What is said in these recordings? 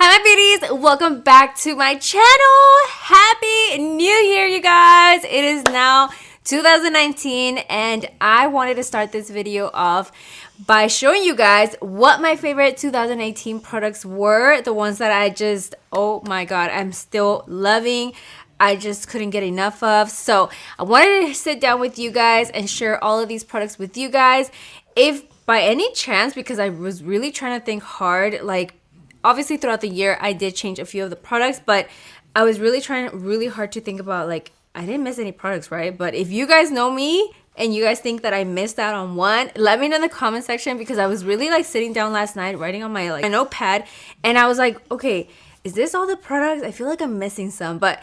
Hi my beauties, welcome back to my channel. Happy New Year, you guys. It is now 2019 and I wanted to start this video off by showing you guys what my favorite 2018 products were. The ones that I just, oh my god, I'm still loving. I just couldn't get enough of. So I wanted to sit down with you guys and share all of these products with you guys. If by any chance, because I was really trying to think hard, like obviously throughout the year I did change a few of the products, but I was really trying really hard to think about, like, I didn't miss any products, right? But if you guys know me and you guys think that I missed out on one, let me know in the comment section, because I was really like sitting down last night writing on my notepad and I was like, okay, is this all the products? I feel like I'm missing some, but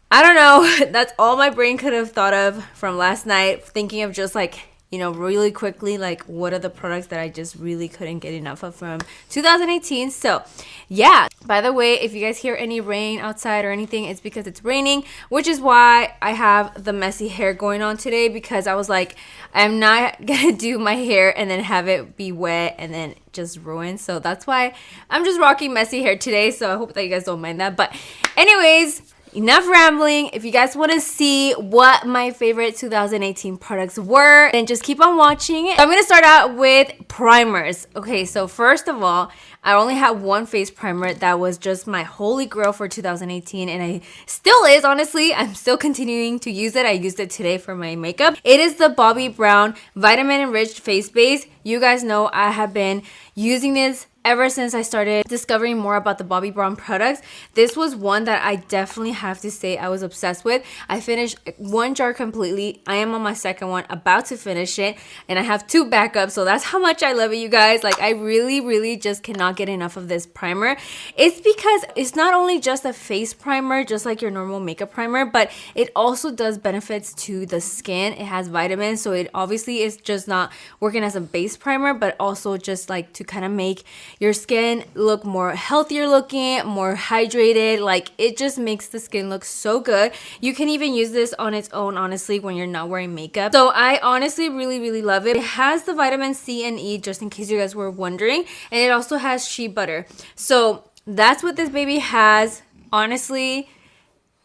I don't know. That's all my brain could have thought of from last night, thinking of just like, you know, really quickly, like what are the products that I just really couldn't get enough of from 2018. So yeah, by the way, if you guys hear any rain outside or anything, it's because it's raining, which is why I have the messy hair going on today, because I was like, I'm not gonna do my hair and then have it be wet and then just ruin. So that's why I'm just rocking messy hair today. So I hope that you guys don't mind that. But anyways, enough rambling. If you guys want to see what my favorite 2018 products were, then just keep on watching. I'm going to start out with primers. Okay, so first of all, I only have one face primer that was just my holy grail for 2018, and I still is, honestly. I'm still continuing to use it. I used it today for my makeup. It is the Bobbi Brown Vitamin Enriched Face Base. You guys know I have been using this ever since I started discovering more about the Bobbi Brown products. This was one that I definitely have to say I was obsessed with. I finished one jar completely. I am on my second one, about to finish it, and I have two backups, so that's how much I love it, you guys. Like, I really just cannot get enough of this primer. It's because it's not only just a face primer, just like your normal makeup primer, but it also does benefits to the skin. It has vitamins, so it obviously is just not working as a base primer, but also just like to kind of make your skin look more healthier looking, more hydrated. Like, it just makes the skin look so good. You can even use this on its own, honestly, when you're not wearing makeup. So I honestly really love it. It has the vitamin C and E, just in case you guys were wondering, and it also has shea butter. So that's what this baby has. Honestly,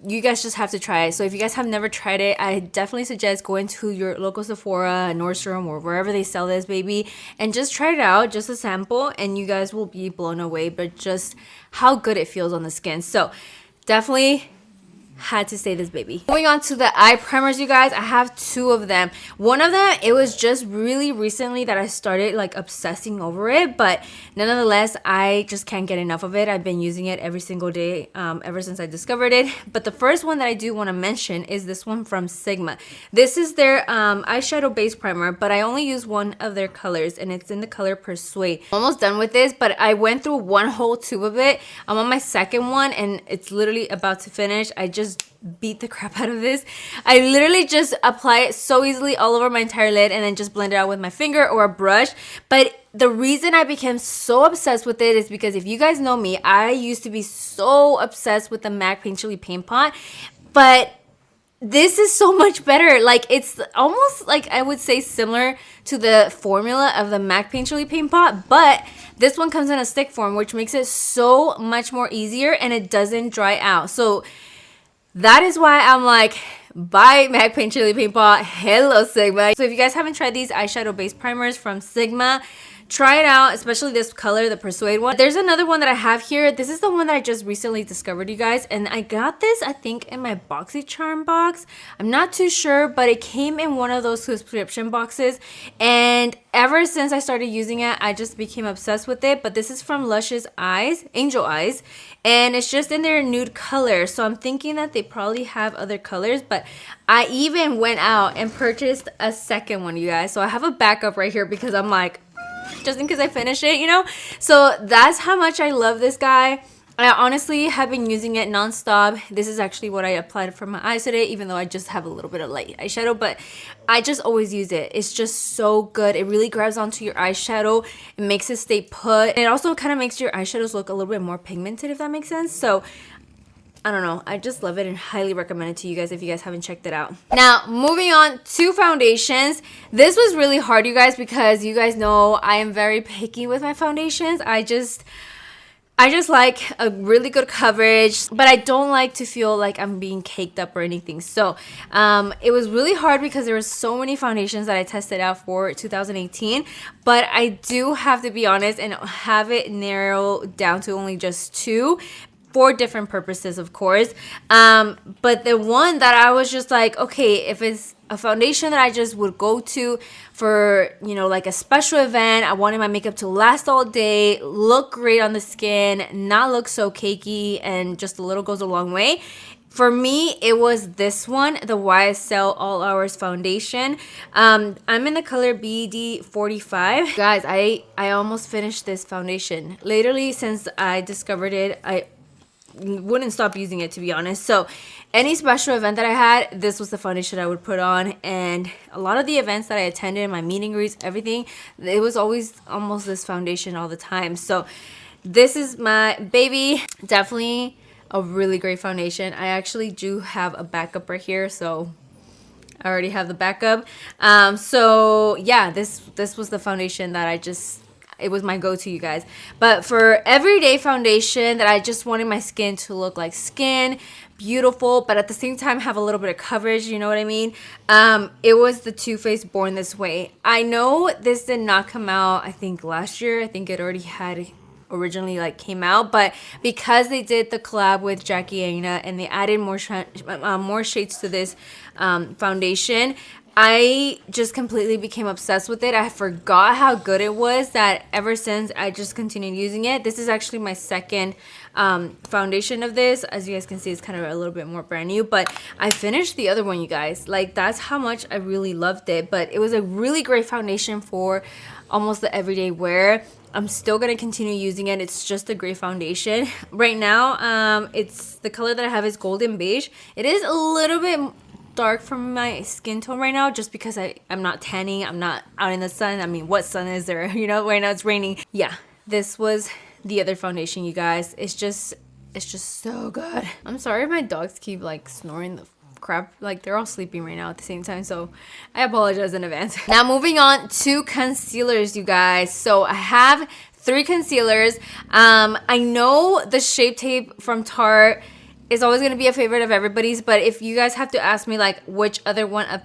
you guys just have to try it. So if you guys have never tried it, I definitely suggest going to your local Sephora, Nordstrom, or wherever they sell this baby, and just try it out, just a sample, and you guys will be blown away by just how good it feels on the skin. So definitely had to say this baby. Moving on to the eye primers, you guys, I have two of them. One of them, it was just really recently that I started like obsessing over it, but nonetheless, I just can't get enough of it. I've been using it every single day ever since I discovered it. But the first one that I do want to mention is this one from Sigma. This is their eyeshadow base primer, but I only use one of their colors, and it's in the color Persuade. I'm almost done with this, but I went through one whole tube of it. I'm on my second one and it's literally about to finish. I just beat the crap out of this. I literally just apply it so easily all over my entire lid and then just blend it out with my finger or a brush. But the reason I became so obsessed with it is because, if you guys know me, I used to be so obsessed with the MAC Paint Chili Paint Pot, but this is so much better. Like, it's almost like, I would say, similar to the formula of the MAC Paint Chili Paint Pot, but this one comes in a stick form, which makes it so much more easier, and it doesn't dry out. So that is why I'm like, buy MAC Paint Chili Paint Pot. Hello, Sigma. So if you guys haven't tried these eyeshadow base primers from Sigma, try it out, especially this color, the Persuade one. There's another one that I have here. This is the one that I just recently discovered, you guys, and I got this, I think, in my BoxyCharm box. I'm not too sure, but it came in one of those subscription boxes, and ever since I started using it, I just became obsessed with it. But this is from Lush's Eyes, Angel Eyes, and it's just in their nude color. So I'm thinking that they probably have other colors, but I even went out and purchased a second one, you guys. So I have a backup right here, because I'm like, just in case I finish it, you know. So that's how much I love this guy. I honestly have been using it non-stop. This is actually what I applied for my eyes today, even though I just have a little bit of light eyeshadow, but I just always use it. It's just so good. It really grabs onto your eyeshadow. It makes it stay put. And it also kind of makes your eyeshadows look a little bit more pigmented, if that makes sense. So I don't know, I just love it and highly recommend it to you guys if you guys haven't checked it out. Now, moving on to foundations. This was really hard, you guys, because you guys know I am very picky with my foundations. I just like a really good coverage, but I don't like to feel like I'm being caked up or anything. So it was really hard because there were so many foundations that I tested out for 2018, but I do have to be honest and have it narrow down to only just two for different purposes, of course. But the one that I was just like, okay, if it's a foundation that I just would go to for, you know, like a special event, I wanted my makeup to last all day, look great on the skin, not look so cakey, and just a little goes a long way. For me, it was this one, the YSL All Hours Foundation. I'm in the color BD45. Guys, I almost finished this foundation. Literally, since I discovered it, I wouldn't stop using it, to be honest. So any special event that I had, this was the foundation I would put on. And a lot of the events that I attended, my meet and greets, everything, it was always almost this foundation all the time. So this is my baby. Definitely a really great foundation. I actually do have a backup right here, so I already have the backup. So yeah, this was the foundation that it was my go-to, you guys. But for everyday foundation that I just wanted my skin to look like skin, beautiful, but at the same time have a little bit of coverage, you know what I mean? It was the Too Faced Born This Way. I know this did not come out, I think, last year. I think it already had originally like came out, but because they did the collab with Jackie Aina and they added more shades to this foundation, I just completely became obsessed with it. I forgot how good it was, that ever since I just continued using it. This is actually my second foundation of this. As you guys can see, it's kind of a little bit more brand new, but I finished the other one, you guys. Like, that's how much I really loved it. But it was a really great foundation for almost the everyday wear. I'm still going to continue using it. It's just a great foundation. Right now, it's the color that I have is golden beige. It is a little bit dark for my skin tone right now, just because I'm not tanning, I'm not out in the sun. I mean, what sun is there? You know, right now it's raining. Yeah, this was the other foundation, you guys. It's just so good. I'm sorry if my dogs keep like snoring the crap, like they're all sleeping right now at the same time, so I apologize in advance. Now moving on to concealers, you guys. So I have 3 concealers. I know the Shape Tape from Tarte is always going to be a favorite of everybody's, but if you guys have to ask me like which other one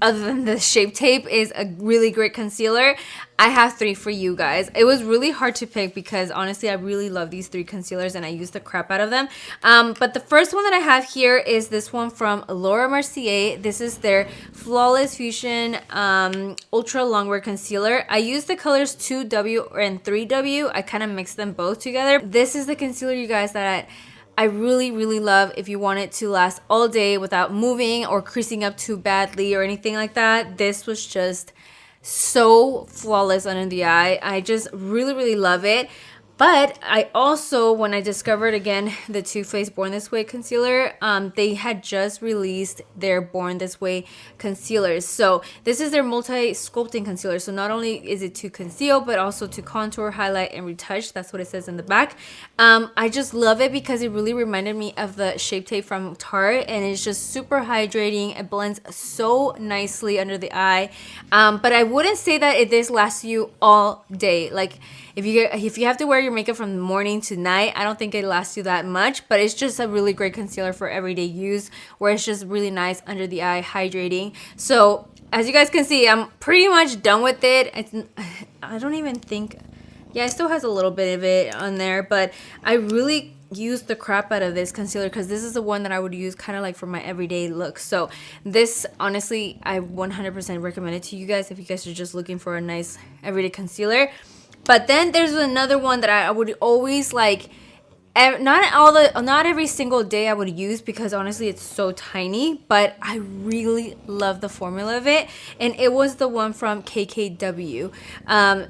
other than the Shape Tape is a really great concealer, I have 3 for you guys. It was really hard to pick because honestly I really love these 3 concealers and I use the crap out of them. But the first one that I have here is this one from Laura Mercier. This is their Flawless Fusion Ultra Longwear Concealer. I use the colors 2W and 3W. I kind of mix them both together. This is the concealer, you guys, that I really love if you want it to last all day without moving or creasing up too badly or anything like that. This was just so flawless under the eye. I just really love it. But I also, when I discovered again the Too Faced Born This Way concealer, they had just released their Born This Way concealers. So this is their multi-sculpting concealer. So not only is it to conceal, but also to contour, highlight, and retouch. That's what it says in the back. I just love it because it really reminded me of the Shape Tape from Tarte, and it's just super hydrating. It blends so nicely under the eye. But I wouldn't say that this lasts you all day. Like, if you have to wear your makeup from morning to night, I don't think it lasts you that much, but it's just a really great concealer for everyday use where it's just really nice under the eye, hydrating. So as you guys can see, I'm pretty much done with it. I don't even think, yeah, it still has a little bit of it on there, but I really use the crap out of this concealer because this is the one that I would use kind of like for my everyday look. So this, honestly, I 100% recommend it to you guys if you guys are just looking for a nice everyday concealer. But then there's another one that I would always like, not every single day I would use because honestly it's so tiny, but I really love the formula of it, and it was the one from KKW.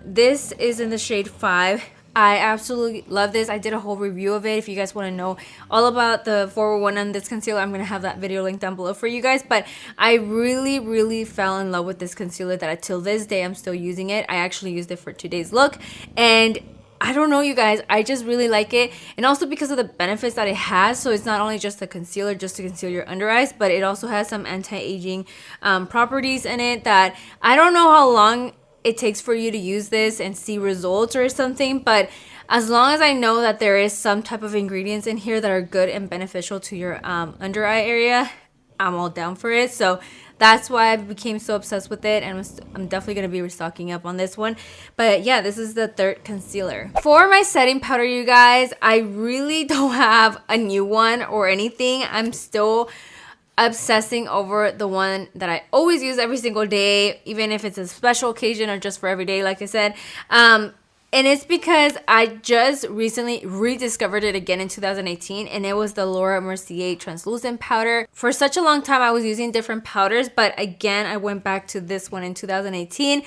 This is in the shade 5. I absolutely love this. I did a whole review of it. If you guys want to know all about the 401 on this concealer, I'm going to have that video linked down below for you guys. But I really fell in love with this concealer that until this day I'm still using it. I actually used it for today's look, and I don't know, you guys, I just really like it. And also because of the benefits that it has. So it's not only just a concealer just to conceal your under eyes, but it also has some anti-aging properties in it that I don't know how long it takes for you to use this and see results or something, but as long as I know that there is some type of ingredients in here that are good and beneficial to your under eye area, I'm all down for it. So that's why I became so obsessed with it, and I'm definitely going to be restocking up on this one. But yeah, this is the third concealer. For my setting powder, you guys, I really don't have a new one or anything. I'm still obsessing over the one that I always use every single day, even if it's a special occasion or just for every day, like I said. And it's because I just recently rediscovered it again in 2018, and it was the Laura Mercier translucent powder. For such a long time, I was using different powders, but again, I went back to this one in 2018.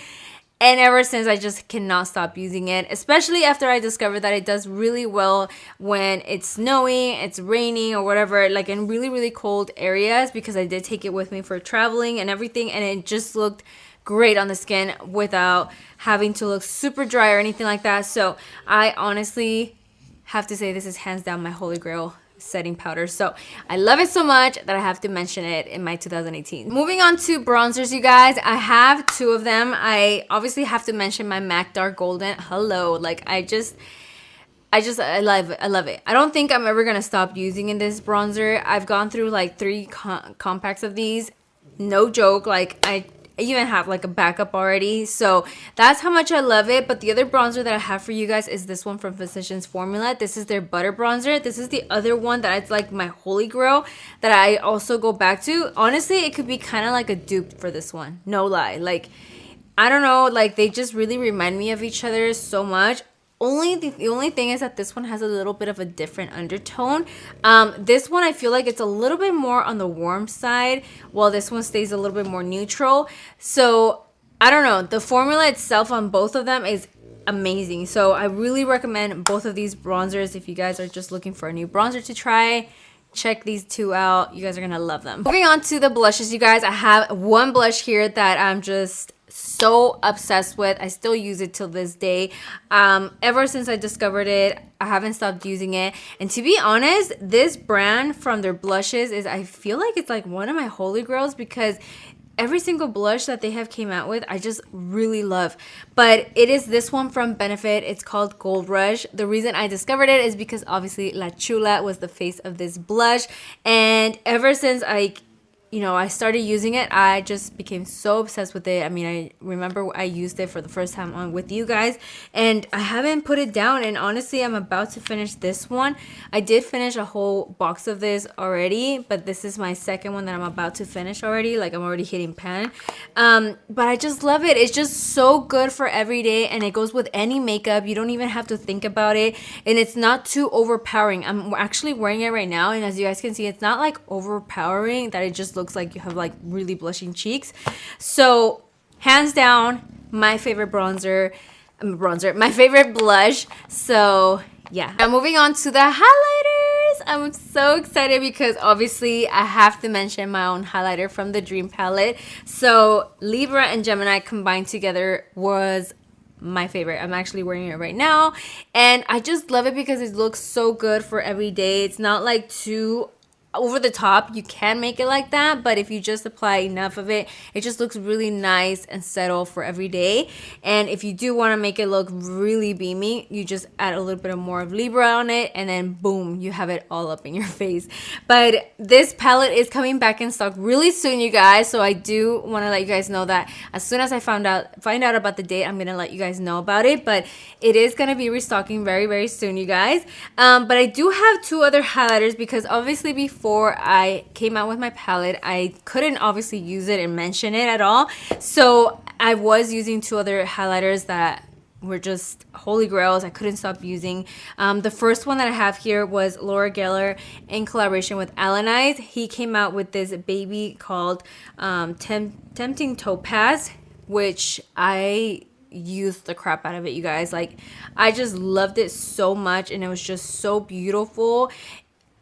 And ever since, I just cannot stop using it, especially after I discovered that it does really well when it's snowing, it's raining, or whatever, like in really, really cold areas, because I did take it with me for traveling and everything, and it just looked great on the skin without having to look super dry or anything like that. So I honestly have to say this is hands down my holy grail setting powder. So I love it so much that I have to mention it in my 2018. Moving on to bronzers, you guys, I have two of them. I obviously have to mention my MAC Dark Golden. Hello, like I love it. I don't think I'm ever gonna stop using this bronzer. I've gone through like 3 compacts of these, no joke. Like I even have like a backup already, so that's how much I love it. But the other bronzer that I have for you guys is this one from Physicians Formula. This is their butter bronzer. This is the other one that it's like my holy grail that I also go back to. Honestly, it could be kind of like a dupe for this one, no lie. Like I don't know, like they just really remind me of each other so much. The only thing is that this one has a little bit of a different undertone. This one I feel like it's a little bit more on the warm side, while this one stays a little bit more neutral. So I don't know, the formula itself on both of them is amazing. So I really recommend both of these bronzers if you guys are just looking for a new bronzer to try. Check these two out. You guys are gonna love them. Moving on to the blushes, you guys, I have one blush here that I'm just so obsessed with. I still use it till this day. Ever since I discovered it, I haven't stopped using it. And to be honest, this brand from their blushes is, I feel like it's like one of my holy grails, because every single blush that they have came out with, I just really love. But it is this one from Benefit. It's called Gold Rush. The reason I discovered it is because obviously La Chula was the face of this blush. And ever since I started using it, I just became so obsessed with it. I mean, I remember I used it for the first time on with you guys, and I haven't put it down. And honestly, I'm about to finish this one. I did finish a whole box of this already, but this is my second one that I'm about to finish already. Like I'm already hitting pan. But I just love it. It's just so good for every day, and it goes with any makeup. You don't even have to think about it, and it's not too overpowering. I'm actually wearing it right now, and as you guys can see, it's not like overpowering that it just looks like you have like really blushing cheeks. So hands down, my favorite my favorite blush. So yeah, now moving on to the highlighters. I'm so excited because obviously I have to mention my own highlighter from the Dream palette. So Libra and Gemini combined together was my favorite. I'm actually wearing it right now, and I just love it because it looks so good for every day. It's not like too over the top. You can make it like that, but if you just apply enough of it, it just looks really nice and settled for every day. And if you do want to make it look really beamy, you just add a little bit of more of Libra on it, and then boom, you have it all up in your face. But this palette is coming back in stock really soon, you guys, so I do want to let you guys know that as soon as I find out about the date, I'm gonna let you guys know about it. But it is gonna be restocking very, very soon, you guys. But I do have 2 other highlighters, because obviously before I came out with my palette, I couldn't obviously use it and mention it at all. So I was using 2 other highlighters that were just holy grails. I couldn't stop using. The first one that I have here was Laura Geller in collaboration with ALANIZED. He came out with this baby called Tempting Topaz, which I used the crap out of it, you guys. Like I just loved it so much, and it was just so beautiful.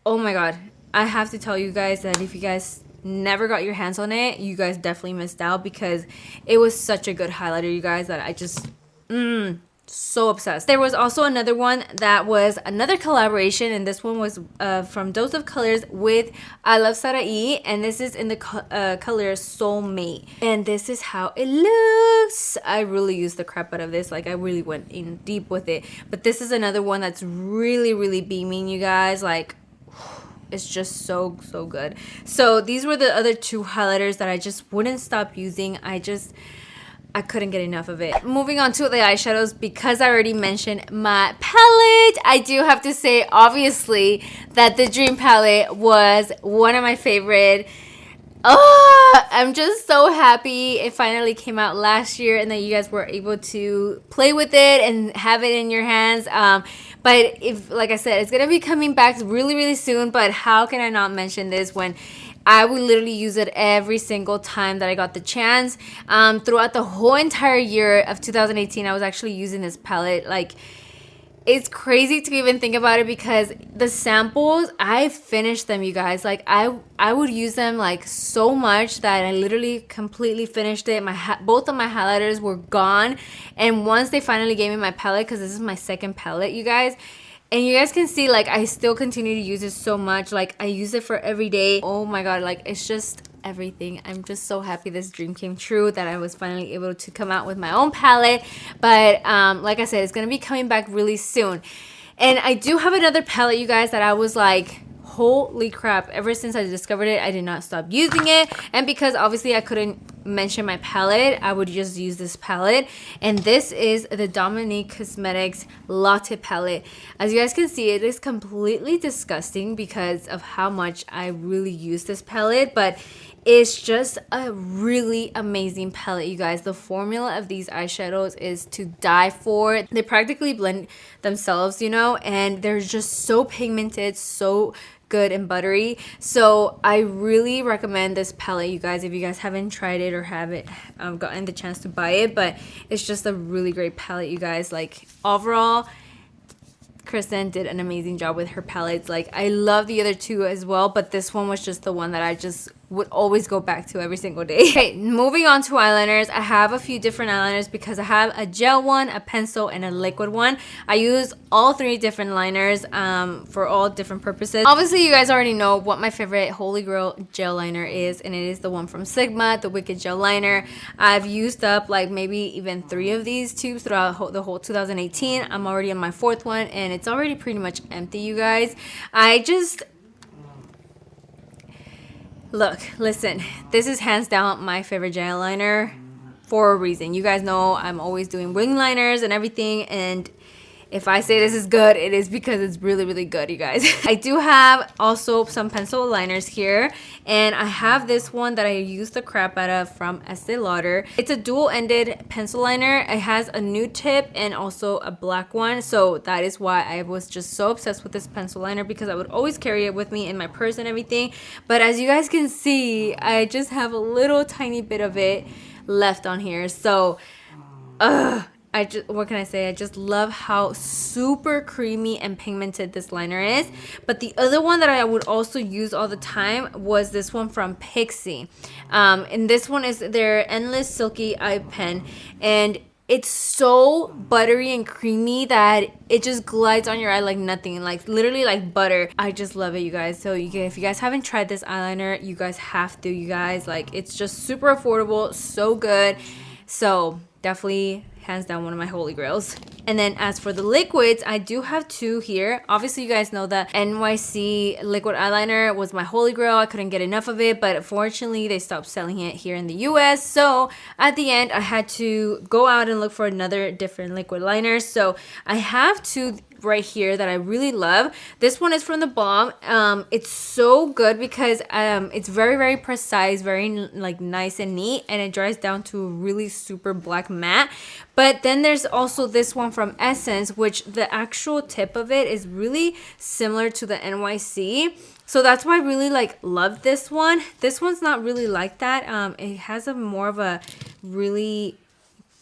Oh my god, I have to tell you guys that if you guys never got your hands on it, you guys definitely missed out, because it was such a good highlighter, you guys, that I just So obsessed. There was also another one that was another collaboration, and this one was from Dose of Colors with ILUVSARAHI, and this is in the color Soulmate, and this is how it looks. I really used the crap out of this. Like, I really went in deep with it. But this is another one that's really beaming, you guys. Like, it's just so good. So these were the other two highlighters that I just wouldn't stop using. I couldn't get enough of it. Moving on to the eyeshadows, because I already mentioned my palette, I do have to say, obviously, that the Dream palette was one of my favorite. Oh, I'm just so happy it finally came out last year and that you guys were able to play with it and have it in your hands. But if, like I said, it's gonna be coming back really soon. But how can I not mention this when I would literally use it every single time that I got the chance. Throughout the whole entire year of 2018, I was actually using this palette. Like, it's crazy to even think about it, because the samples, I finished them, you guys. Like, I would use them like so much that I literally completely finished it. Both of my highlighters were gone, and once they finally gave me my palette, because this is my second palette, you guys. And you guys can see, like, I still continue to use it so much. Like, I use it for every day. Oh my god, like, it's just everything. I'm just so happy this dream came true, that I was finally able to come out with my own palette. But like I said, it's gonna be coming back really soon. And I do have another palette, you guys, that I was like, holy crap, ever since I discovered it, I did not stop using it. And because obviously I couldn't mention my palette, I would just use this palette, and this is the Dominique Cosmetics Latte palette. As you guys can see, it is completely disgusting because of how much I really use this palette, but it's just a really amazing palette, you guys. The formula of these eyeshadows is to die for. They practically blend themselves, you know, and they're just so pigmented, so good and buttery. So I really recommend this palette, you guys, if you guys haven't tried it or haven't gotten the chance to buy it. But it's just a really great palette, you guys. Like, overall, Kristen did an amazing job with her palettes. Like, I love the other two as well, but this one was just the one that I just would always go back to every single day. Okay, moving on to eyeliners. I have a few different eyeliners because I have a gel one, a pencil, and a liquid one. I use all three different liners for all different purposes. Obviously, you guys already know what my favorite holy grail gel liner is, and it is the one from Sigma, the Wicked Gel Liner. I've used up like maybe even 3 of these tubes throughout the whole 2018. I'm already on my 4th one, and it's already pretty much empty, you guys. Look, listen, this is hands down my favorite gel liner for a reason. You guys know I'm always doing wing liners and everything, and if I say this is good, it is because it's really good, you guys. I do have also some pencil liners here, and I have this one that I use the crap out of from Estee Lauder. It's a dual-ended pencil liner. It has a nude tip and also a black one, so that is why I was just so obsessed with this pencil liner, because I would always carry it with me in my purse and everything. But as you guys can see, I just have a little tiny bit of it left on here. So, what can I say? I just love how super creamy and pigmented this liner is. But the other one that I would also use all the time was this one from PIXIE. And this one is their Endless Silky Eye Pen. And it's so buttery and creamy that it just glides on your eye like nothing. Like, literally like butter. I just love it, you guys. So if you guys haven't tried this eyeliner, you guys have to, you guys. Like, it's just super affordable, so good. So definitely hands down one of my holy grails. And then as for the liquids, I do have 2 here. Obviously, you guys know that NYC liquid eyeliner was my holy grail. I couldn't get enough of it, but unfortunately they stopped selling it here in the US. So at the end, I had to go out and look for another different liquid liner. So I have 2 right here that I really love. This one is from the BALM. It's so good because it's very precise, very like nice and neat, and it dries down to a really super black matte. But then there's also this one from Essence, which the actual tip of it is really similar to the NYC. So that's why I really like love this one. This one's not really like that. It has a more of a really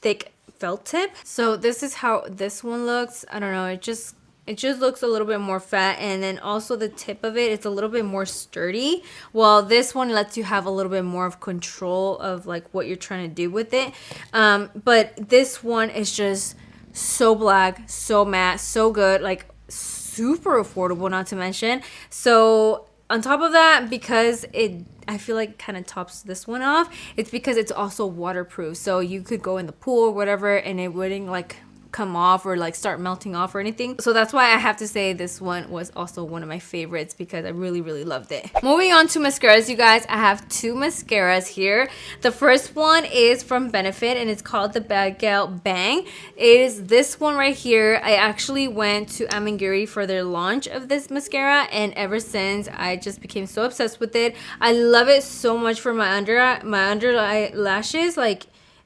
thick felt tip. So this is how this one looks. I don't know, it just looks a little bit more fat, and then also the tip of it's a little bit more sturdy, while this one lets you have a little bit more of control of like what you're trying to do with it. But this one is just So black, so matte, so good, like super affordable, not to mention. So on top of that, because it, I feel like kind of tops this one off, it's because it's also waterproof. So you could go in the pool or whatever and it wouldn't like come off or like start melting off or anything. So that's why I have to say this one was also one of my favorites, because I really loved it. Moving on to mascaras, you guys, I have two mascaras here. The first one is from Benefit and it's called the Bad Gal Bang. It is this one right here. I actually went to Amangiri for their launch of this mascara, and ever since I just became so obsessed with it. I love it so much for my under lashes. Like,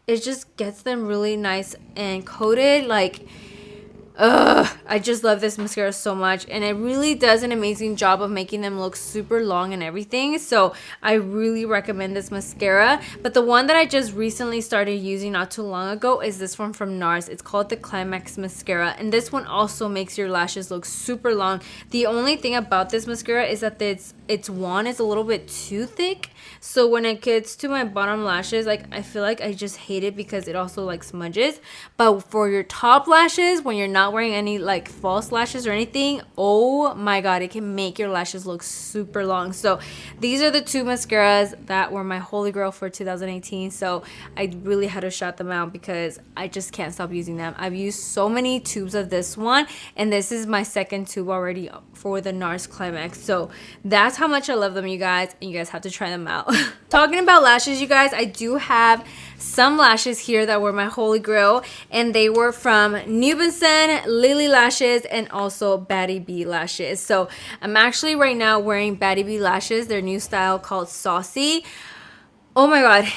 it just gets them really nice and coated. Like, I just love this mascara so much, and it really does an amazing job of making them look super long and everything. So I really recommend this mascara. But the one that I just recently started using not too long ago is this one from NARS. It's called the CLIMAX mascara, and this one also makes your lashes look super long. The only thing about this mascara is that its wand is a little bit too thick, so when it gets to my bottom lashes, like, I feel like I just hate it because it also like smudges. But for your top lashes, when you're not wearing any like false lashes or anything, oh my god, it can make your lashes look super long. So these are the two mascaras that were my holy grail for 2018. So I really had to shout them out because I just can't stop using them. I've used so many tubes of this one, and this is my second tube already for the NARS Climax. So that's how much I love them, you guys, and you guys have to try them out. Talking about lashes, you guys, I do have some lashes here that were my holy grail, and they were from NUBOUNSOM, LILLY lashes, and also BADDIE B lashes. So I'm actually right now wearing BADDIE B lashes, their new style called Saucy. Oh my god,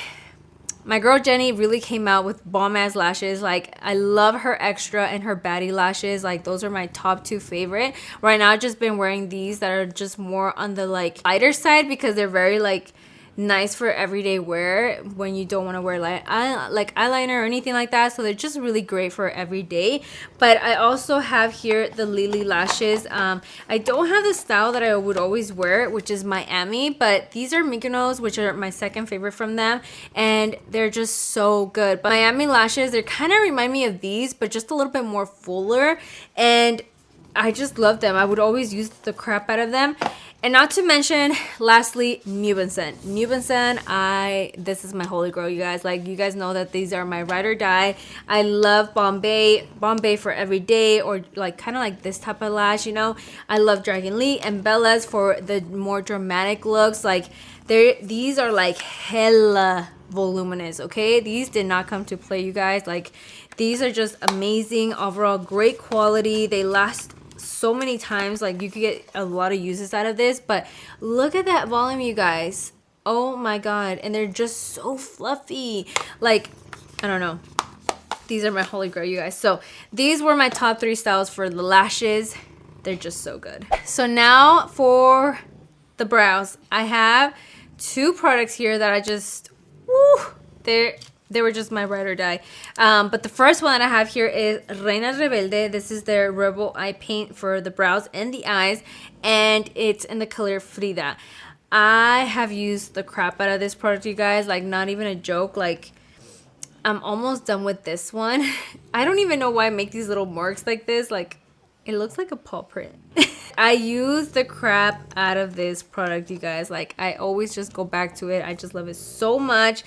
my girl Jenny really came out with bomb ass lashes. Like, I love her extra and her BADDIE lashes. Like, those are my top two favorite. Right now I've just been wearing these that are just more on the like lighter side, because they're very like nice for everyday wear when you don't want to wear like eyeliner or anything like that. So they're just really great for everyday. But I also have here the LILLY lashes. I don't have the style that I would always wear, which is Miami, but these are Mykonos, which are my second favorite from them, and they're just so good. But Miami lashes, they kind of remind me of these, but just a little bit more fuller, and I just love them. I would always use the crap out of them. And not to mention, lastly, NUBOUNSOM. NUBOUNSOM, this is my holy grail, you guys. Like, you guys know that these are my ride or die. I love Bombay for everyday, or like kind of like this type of lash, you know. I love Dragon Lee and Bella's for the more dramatic looks. Like, these are like hella voluminous, okay? These did not come to play, you guys. Like, these are just amazing overall, great quality. They last so many times. Like, you could get a lot of uses out of this, but look at that volume, you guys. Oh my god. And they're just so fluffy. Like, I don't know, these are my holy grail, you guys. So these were my top 3 styles for the lashes. They're just so good. So now for the brows, I have 2 products here that I just, they were just my ride or die. But the first one that I have here is REINA Rebelde. This is their Rebel Eye Paint for the brows and the eyes, and it's in the color Frida. I have used the crap out of this product, you guys. Like, not even a joke. Like, I'm almost done with this one. I don't even know why I make these little marks like this. Like, it looks like a paw print. I use the crap out of this product, you guys. Like, I always just go back to it. I just love it so much.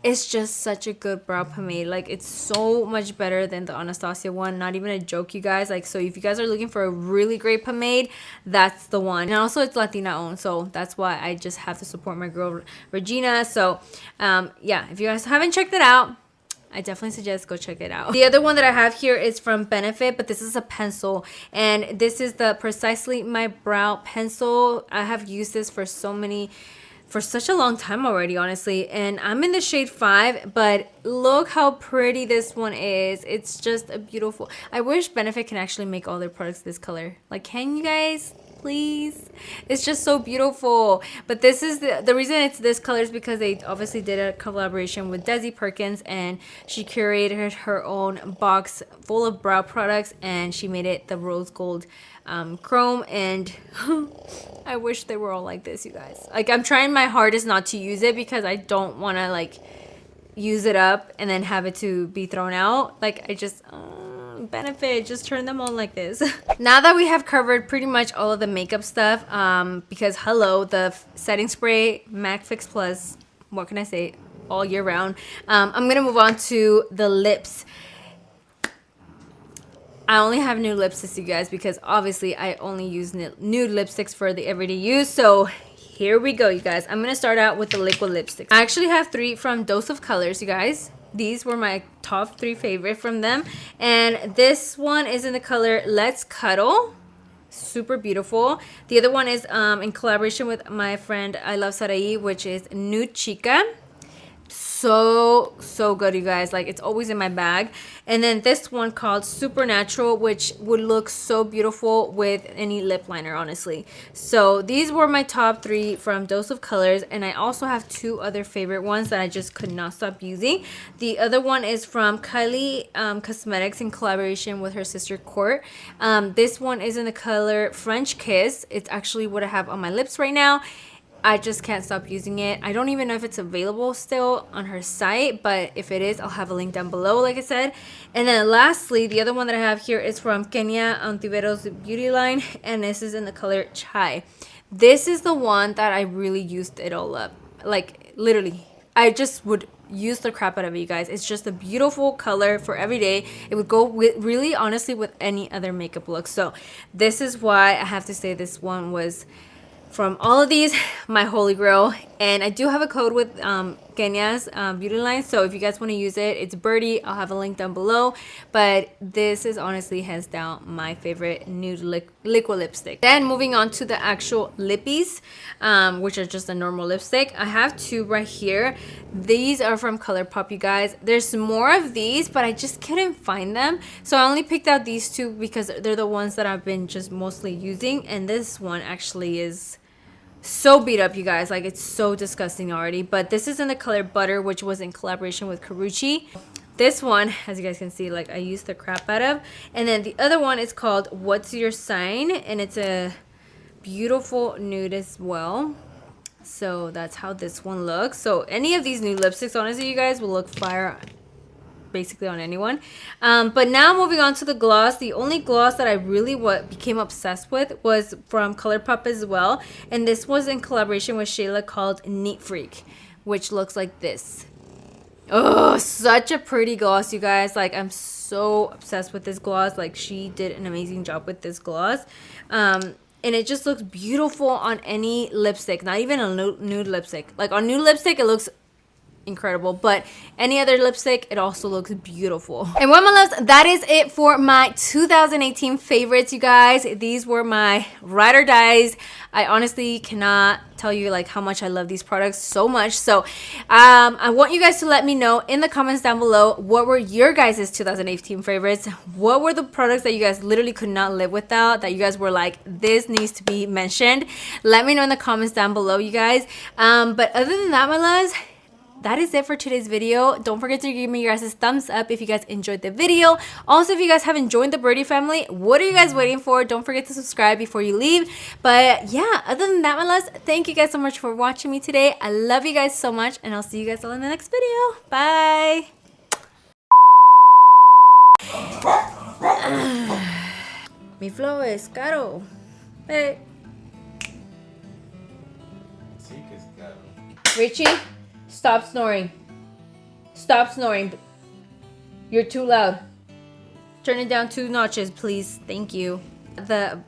It's just such a good brow pomade. Like, it's so much better than the Anastasia one. Not even a joke, you guys. Like, so if you guys are looking for a really great pomade, that's the one. And also, it's Latina owned, so that's why I just have to support my girl Regina. So yeah, if you guys haven't checked it out, I definitely suggest go check it out. The other one that I have here is from Benefit, but this is a pencil, and this is the Precisely My Brow pencil. I have used this for such a long time already, honestly, and I'm in the shade 5, but look how pretty this one is. It's just a beautiful, I wish Benefit can actually make all their products this color. Like, can you guys please? It's just so beautiful. But this is the reason it's this color is because they obviously did a collaboration with Desi Perkins, and she curated her own box full of brow products, and she made it the rose gold chrome, and I wish they were all like this, you guys. Like, I'm trying my hardest not to use it because I don't want to like use it up and then have it to be thrown out. Like, I just Benefit. Just turn them on like this. Now that we have covered pretty much all of the makeup stuff, because hello, the setting spray, MAC Fix Plus, what can I say, all year round. I'm gonna move on to the lips. I only have nude lipsticks, you guys, because obviously I only use nude lipsticks for the everyday use. So here we go, you guys. I'm gonna start out with the liquid lipsticks. I actually have 3 from Dose of Colors, you guys. These were my top 3 favorite from them. And this one is in the color Let's Cuddle. Super beautiful. The other one is in collaboration with my friend ILUVSARAHI, which is Nude Chica. So good, you guys. Like, it's always in my bag. And then this one called Supernatural, which would look so beautiful with any lip liner, honestly. So these were my top 3 from Dose of Colors, and I also have 2 other favorite ones that I just could not stop using. The other one is from Kylie Cosmetics in collaboration with her sister Court. This one is in the color French Kiss. It's actually what I have on my lips right now. I just can't stop using it. I don't even know if it's available still on her site, but if it is, I'll have a link down below, like I said. And then lastly, the other one that I have here is from Kenya Ontiveros Beauty Line, and this is in the color Chai. This is the one that I really used it all up. Like, literally, I just would use the crap out of it, you guys. It's just a beautiful color for every day. It would go with, really, honestly, with any other makeup look. So this is why I have to say this one was, from all of these, my holy grail. And I do have a code with Kenya's Beauty Line, so if you guys want to use it, it's BIRDY. I'll have a link down below. But this is honestly hands down my favorite nude liquid lipstick. Then moving on to the actual lippies, which are just a normal lipstick. I have 2 right here. These are from ColourPop, you guys. There's more of these, but I just couldn't find them. So I only picked out these 2 because they're the ones that I've been just mostly using. And this one actually is so beat up, you guys. Like, it's so disgusting already. But this is in the color Butter, which was in collaboration with Karuchi. This one, as you guys can see, like, I used the crap out of. And then the other one is called What's Your Sign, and it's a beautiful nude as well. So that's how this one looks. So any of these nude lipsticks, honestly, you guys, will look fire basically on anyone. But now moving on to the gloss. The only gloss that I really became obsessed with was from ColourPop as well, and this was in collaboration with Shayla called Neat Freak, which looks like this. Oh, such a pretty gloss, you guys. Like, I'm so obsessed with this gloss. Like, she did an amazing job with this gloss. And it just looks beautiful on any lipstick, not even a nude lipstick. Like, on nude lipstick, it looks incredible, but any other lipstick, it also looks beautiful. And well, my loves, that is it for my 2018 favorites, you guys. These were my ride or dies. I honestly cannot tell you like how much I love these products so much. So I want you guys to let me know in the comments down below, what were your guys' 2018 favorites? What were the products that you guys literally could not live without, that you guys were like, this needs to be mentioned? Let me know in the comments down below, you guys. But other than that, my loves, that is it for today's video. Don't forget to give me your guys' thumbs up if you guys enjoyed the video. Also, if you guys haven't joined the Birdie family, what are you guys waiting for? Don't forget to subscribe before you leave. But yeah, other than that, my loves, thank you guys so much for watching me today. I love you guys so much, and I'll see you guys all in the next video. Bye. Mi flow es caro. Hey. Richie? Stop snoring. Stop snoring. You're too loud. Turn it down 2 notches, please. Thank you. The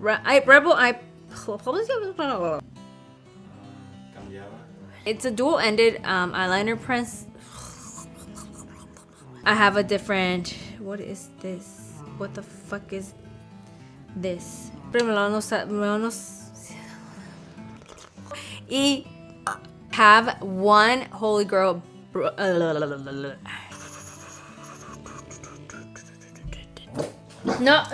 Rebel Eye. It's a dual-ended eyeliner press. I have a different. What is this? What the fuck is this? Have one holy girl. No.